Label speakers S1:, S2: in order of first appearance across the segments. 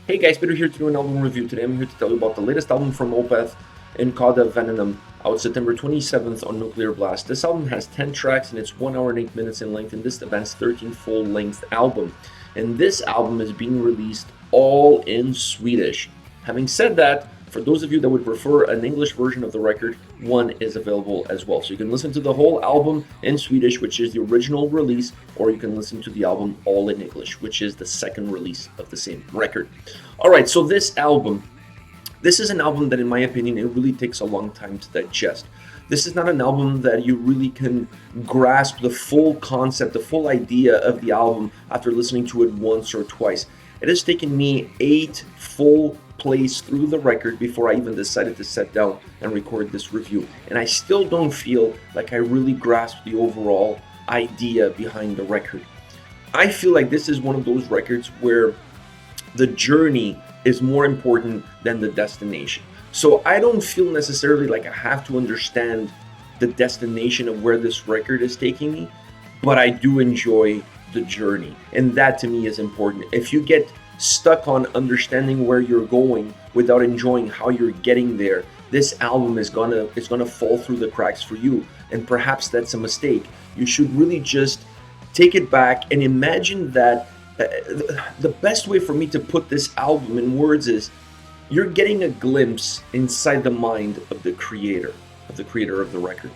S1: Hey guys, Peter here to do an album review. Today I'm here to tell you about the latest album from Opeth in Cauda Venenum, out September 27th on Nuclear Blast. This album has 10 tracks and it's 1 hour and 8 minutes in length, and this is the band's 13th full-length album. And this album is being released all in Swedish. Having said that, for those of you that would prefer an English version of the record, one is available as well. So you can listen to the whole album in Swedish, which is the original release, or you can listen to the album all in English, which is the second release of the same record. Alright, so this is an album that in my opinion, it really takes a long time to digest. This is not an album that you really can grasp the full concept, the full idea of the album after listening to it once or twice. It has taken me 8 full plays through the record before I even decided to sit down and record this review. And I still don't feel like I really grasped the overall idea behind the record. I feel like this is one of those records where the journey is more important than the destination. So I don't feel necessarily like I have to understand the destination of where this record is taking me, but I do enjoy the journey. And that to me is important. If you get stuck on understanding where you're going without enjoying how you're getting there, this album is gonna fall through the cracks for you. And perhaps that's a mistake. You should really just take it back and imagine that the best way for me to put this album in words is you're getting a glimpse inside the mind of the creator of the record.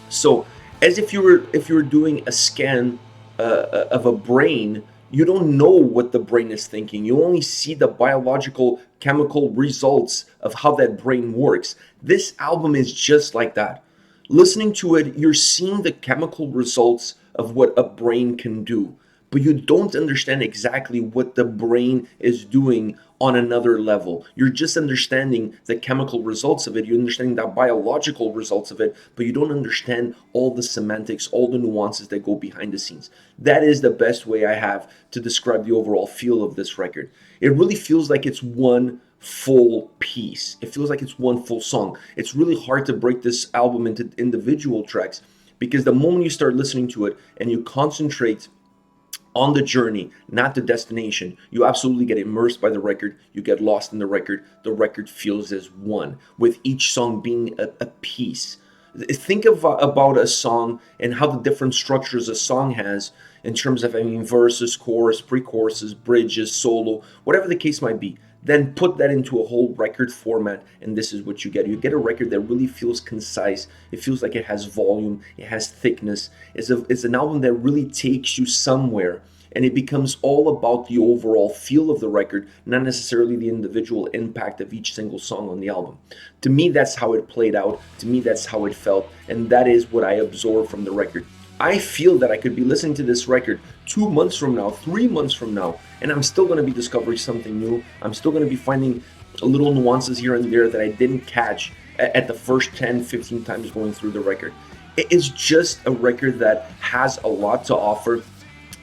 S1: So as if you were doing a scan of a brain, you don't know what the brain is thinking. You only see the biological, chemical results of how that brain works. This album is just like that. Listening to it, you're seeing the chemical results of what a brain can do, but you don't understand exactly what the brain is doing on another level. You're just understanding the chemical results of it. You're understanding the biological results of it, but you don't understand all the semantics, all the nuances that go behind the scenes. That is the best way I have to describe the overall feel of this record. It really feels like it's one full piece. It feels like it's one full song. It's really hard to break this album into individual tracks, because the moment you start listening to it and you concentrate on the journey, not the destination, you absolutely get immersed by the record. You get lost in the record. The record feels as one, with each song being a piece. Think about a song and how the different structures a song has in terms of, verses, chorus, pre-choruses, bridges, solo, whatever the case might be. Then put that into a whole record format, and this is what you get. You get a record that really feels concise. It feels like it has volume, it has thickness. It's an album that really takes you somewhere, and it becomes all about the overall feel of the record, not necessarily the individual impact of each single song on the album. To me, that's how it played out. To me, that's how it felt, and that is what I absorbed from the record. I feel that I could be listening to this record 2 months from now, 3 months from now, and I'm still going to be discovering something new. I'm still going to be finding little nuances here and there that I didn't catch at the first 10, 15 times going through the record. It's just a record that has a lot to offer,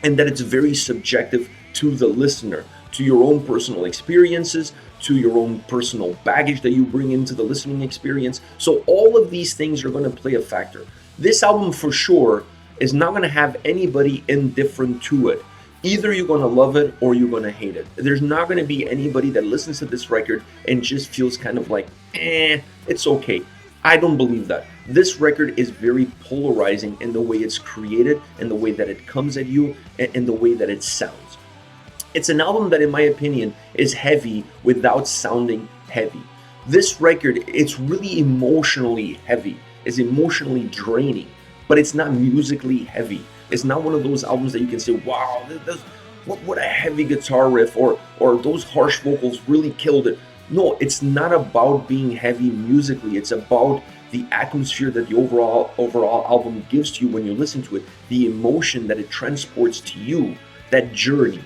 S1: and that it's very subjective to the listener, to your own personal experiences, to your own personal baggage that you bring into the listening experience. So all of these things are going to play a factor. This album for sure is not going to have anybody indifferent to it. Either you're going to love it or you're going to hate it. There's not going to be anybody that listens to this record and just feels kind of like, it's okay. I don't believe that. This record is very polarizing in the way it's created, in the way that it comes at you, and in the way that it sounds. It's an album that, in my opinion, is heavy without sounding heavy. This record, it's really emotionally heavy. It's emotionally draining, but it's not musically heavy. It's not one of those albums that you can say, wow, what a heavy guitar riff, or those harsh vocals really killed it. No, it's not about being heavy musically. It's about the atmosphere that the overall album gives to you when you listen to it, the emotion that it transports to you, that journey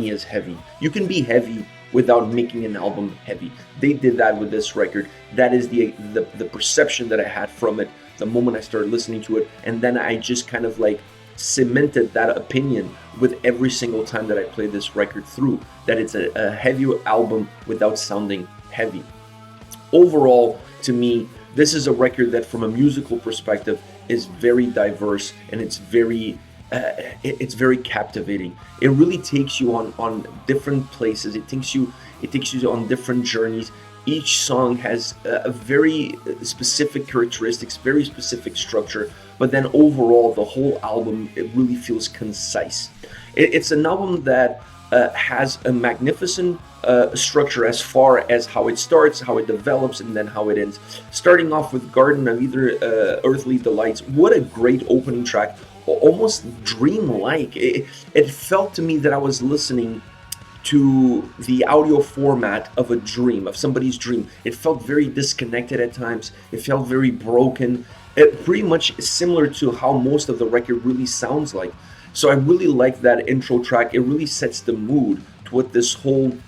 S1: is heavy. You can be heavy without making an album heavy. They did that with this record. That is the perception that I had from it the moment I started listening to it, and then I just kind of like cemented that opinion with every single time that I played this record through, that it's a heavy album without sounding heavy. Overall, to me, this is a record that from a musical perspective is very diverse, and it's very it's very captivating. It really takes you on different places. It takes you on different journeys. Each song has a very specific characteristics, very specific structure, but then overall the whole album, it really feels concise. It's an album that has a magnificent structure as far as how it starts, how it develops, and then how it ends. Starting off with Garden of Either Earthly Delights, what a great opening track, almost dreamlike. It felt to me that I was listening to the audio format of a dream, of somebody's dream. It felt very disconnected at times. It felt very broken. It pretty much similar to how most of the record really sounds like. So I really like that intro track. It really sets the mood to what this whole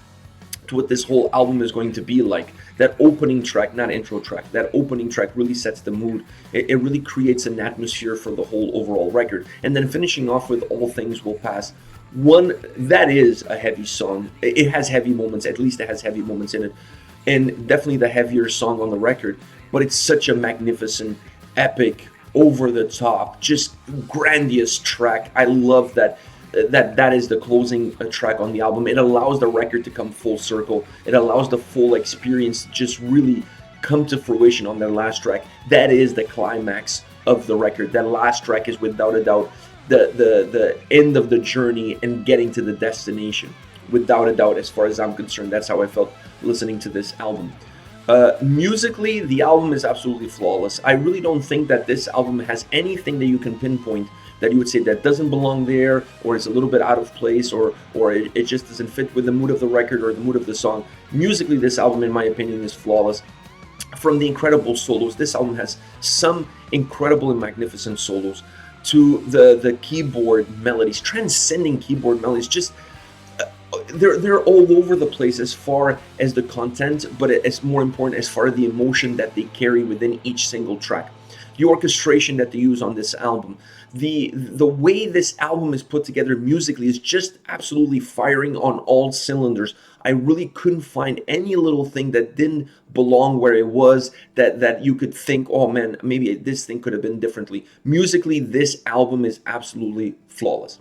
S1: album is going to be like. That opening track, not intro track, that opening track really sets the mood. It really creates an atmosphere for the whole overall record. And then finishing off with All Things Will Pass. One, that is a heavy song. It has heavy moments, at least it has heavy moments in it. And definitely the heavier song on the record. But it's such a magnificent, epic, over the top, just grandiose track. I love that is the closing track on the album. It allows the record to come full circle. It allows the full experience to just really come to fruition on their last track. That is the climax of the record. That last track is without a doubt the end of the journey and getting to the destination. Without a doubt, as far as I'm concerned, that's how I felt listening to this album. Musically, the album is absolutely flawless. I really don't think that this album has anything that you can pinpoint that you would say that doesn't belong there, or is a little bit out of place, or it just doesn't fit with the mood of the record or the mood of the song. Musically, this album, in my opinion, is flawless. From the incredible solos, this album has some incredible and magnificent solos, to the keyboard melodies, transcending keyboard melodies, just they're all over the place as far as the content, but it's more important as far as the emotion that they carry within each single track. The orchestration that they use on this album, the way this album is put together musically is just absolutely firing on all cylinders. I really couldn't find any little thing that didn't belong where it was, that you could think, oh man, maybe this thing could have been differently. Musically, this album is absolutely flawless.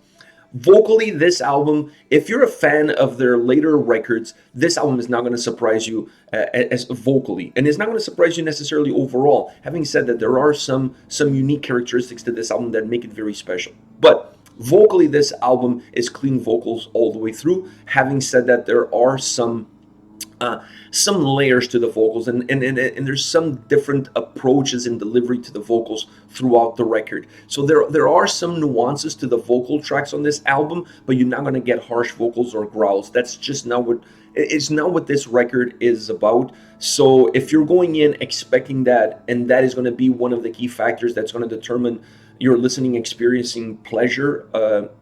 S1: Vocally, this album, if you're a fan of their later records, this album is not going to surprise you as vocally, and it's not going to surprise you necessarily overall. Having said that, there are some unique characteristics to this album that make it very special. But vocally, this album is clean vocals all the way through. Having said that, there are some layers to the vocals, and there's some different approaches in delivery to the vocals throughout the record. So there are some nuances to the vocal tracks on this album, but you're not going to get harsh vocals or growls. That's just not what this record is about. So if you're going in expecting that, and that is going to be one of the key factors that's going to determine your listening, experiencing pleasure,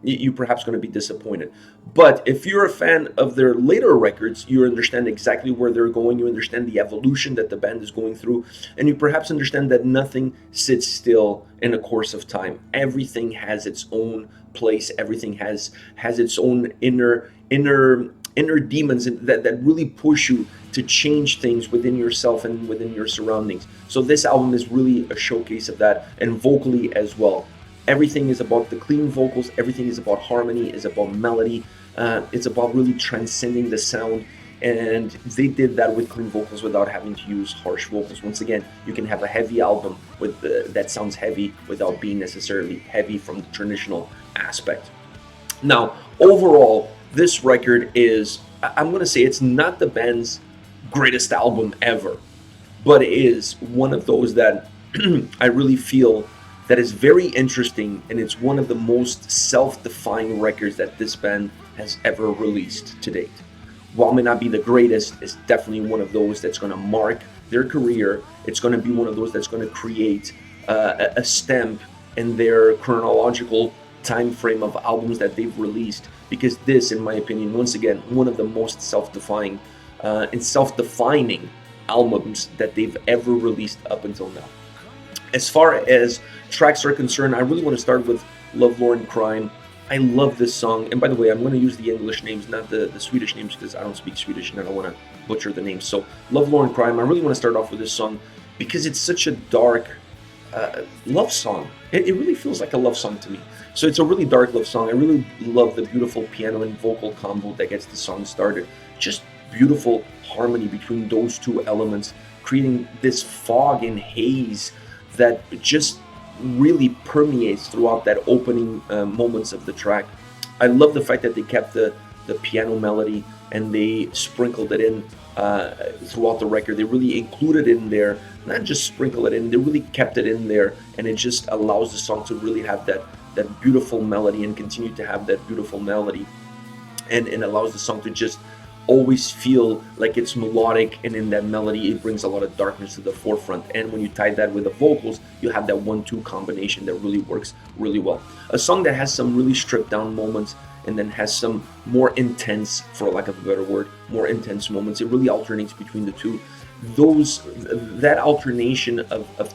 S1: you're perhaps going to be disappointed. But if you're a fan of their later records, you understand exactly where they're going, you understand the evolution that the band is going through, and you perhaps understand that nothing sits still in the course of time. Everything has its own place, everything has its own inner demons that really push you to change things within yourself and within your surroundings. So this album is really a showcase of that, and vocally as well. Everything is about the clean vocals, everything is about harmony, is about melody, it's about really transcending the sound, and they did that with clean vocals without having to use harsh vocals. Once again, you can have a heavy album with that sounds heavy without being necessarily heavy from the traditional aspect. Now, overall, this record is, I'm going to say, it's not the band's greatest album ever, but it is one of those that I really feel that is very interesting, and it's one of the most self-defined records that this band has ever released to date. While it may not be the greatest, it's definitely one of those that's going to mark their career. It's going to be one of those that's going to create a stamp in their chronological time frame of albums that they've released, because this, in my opinion, once again, one of the most self-defining and self-defining albums that they've ever released up until now. As far as tracks are concerned, I really want to start with Lovelorn Crime. I love this song, and by the way, I'm going to use the English names, not the Swedish names, because I don't speak Swedish and I don't want to butcher the names. So Lovelorn Crime, I really want to start off with this song because it's such a dark love song. It really feels like a love song to me. So it's a really dark love song. I really love the beautiful piano and vocal combo that gets the song started. Just beautiful harmony between those two elements, creating this fog and haze that just really permeates throughout that opening moments of the track. I love the fact that they kept the piano melody and they sprinkled it in throughout the record. They really included it in there, not just sprinkle it in, they really kept it in there, and it just allows the song to really have that beautiful melody and continue to have that beautiful melody, and allows the song to just always feel like it's melodic, and in that melody it brings a lot of darkness to the forefront. And when you tie that with the vocals, you have that 1-2 combination that really works really well. A song that has some really stripped down moments and then has some more intense, for lack of a better word, more intense moments. It really alternates between the two. That alternation of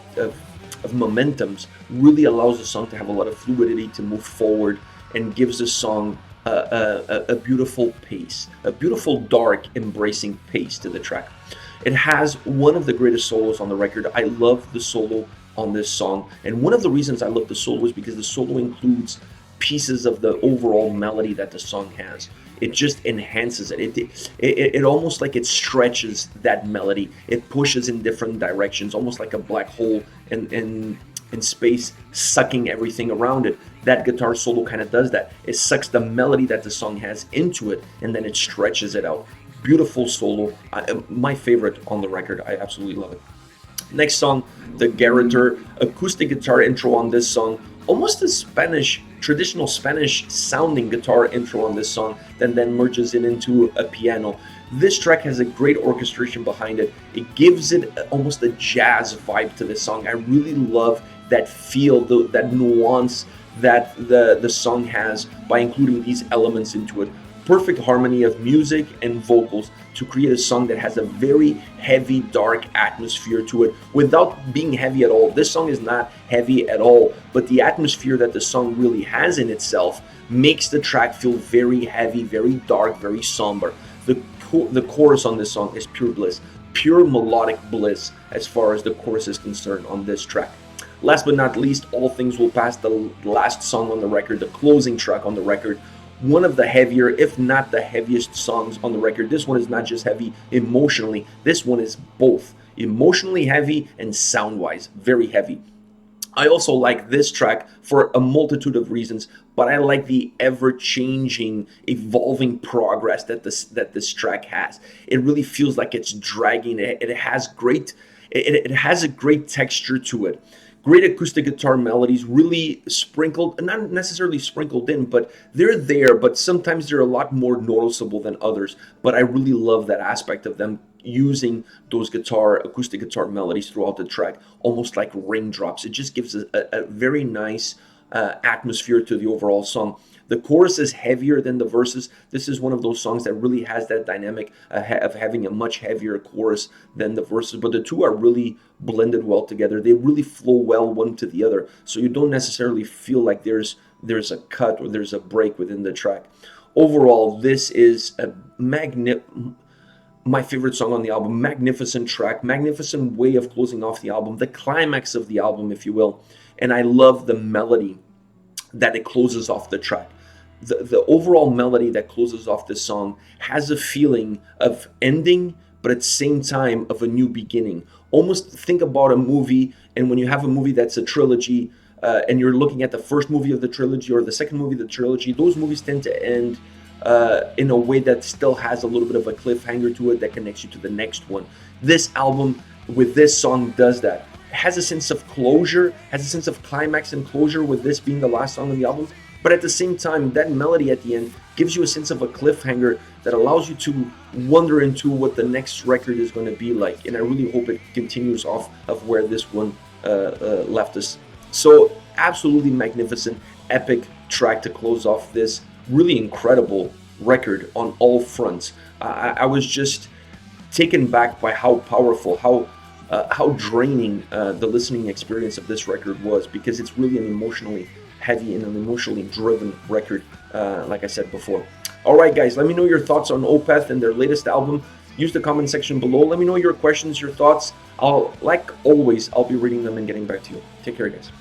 S1: momentums really allows the song to have a lot of fluidity to move forward, and gives the song a beautiful pace, a beautiful dark embracing pace to the track. It has one of the greatest solos on the record. I love the solo on this song, and one of the reasons I love the solo is because the solo includes pieces of the overall melody that the song has. It just enhances it. It almost like it stretches that melody. It pushes in different directions, almost like a black hole in space, sucking everything around it. That guitar solo kind of does that. It sucks the melody that the song has into it, and then it stretches it out. Beautiful solo. My favorite on the record. I absolutely love it. Next song, the Garroter acoustic guitar intro on this song. Almost a traditional Spanish sounding guitar intro on this song that then merges it into a piano. This track has a great orchestration behind it. It gives it almost a jazz vibe to this song. I really love that feel, that nuance that the song has by including these elements into it. Perfect harmony of music and vocals to create a song that has a very heavy, dark atmosphere to it without being heavy at all. This song is not heavy at all, but the atmosphere that the song really has in itself makes the track feel very heavy, very dark, very somber. The chorus on this song is pure bliss, pure melodic bliss as far as the chorus is concerned on this track. Last but not least, All Things Will Pass, the last song on the record, the closing track on the record. One of the heavier, if not the heaviest songs on the record. This one is not just heavy emotionally. This one is both emotionally heavy and sound-wise very heavy. I also like this track for a multitude of reasons, but I like the ever-changing, evolving progress that this track has. It really feels like it's dragging. It has a great texture to it. Great acoustic guitar melodies, really sprinkled, not necessarily sprinkled in, but they're there, but sometimes they're a lot more noticeable than others. But I really love that aspect of them using those acoustic guitar melodies throughout the track, almost like raindrops. It just gives a very nice atmosphere to the overall song. The chorus is heavier than the verses. This is one of those songs that really has that dynamic of having a much heavier chorus than the verses, but the two are really blended well together. They really flow well one to the other, so you don't necessarily feel like there's a cut or there's a break within the track. Overall, this is my favorite song on the album. Magnificent track, magnificent way of closing off the album, the climax of the album, if you will. And I love the melody that it closes off the track. The overall melody that closes off this song has a feeling of ending, but at the same time of a new beginning. Almost think about a movie, and when you have a movie that's a trilogy, and you're looking at the first movie of the trilogy or the second movie of the trilogy, those movies tend to end in a way that still has a little bit of a cliffhanger to it that connects you to the next one. This album with this song does that. It has a sense of closure, has a sense of climax and closure with this being the last song on the album. But at the same time, that melody at the end gives you a sense of a cliffhanger that allows you to wonder into what the next record is going to be like. And I really hope it continues off of where this one left us. So absolutely magnificent, epic track to close off this really incredible record on all fronts. I was just taken back by how powerful, how draining the listening experience of this record was, because it's really an emotionally heavy and an emotionally driven record, like I said before. All right, guys, let me know your thoughts on Opeth and their latest album. use the comment section below. Let me know your questions, your thoughts. Like always, I'll be reading them and getting back to you. Take care, guys.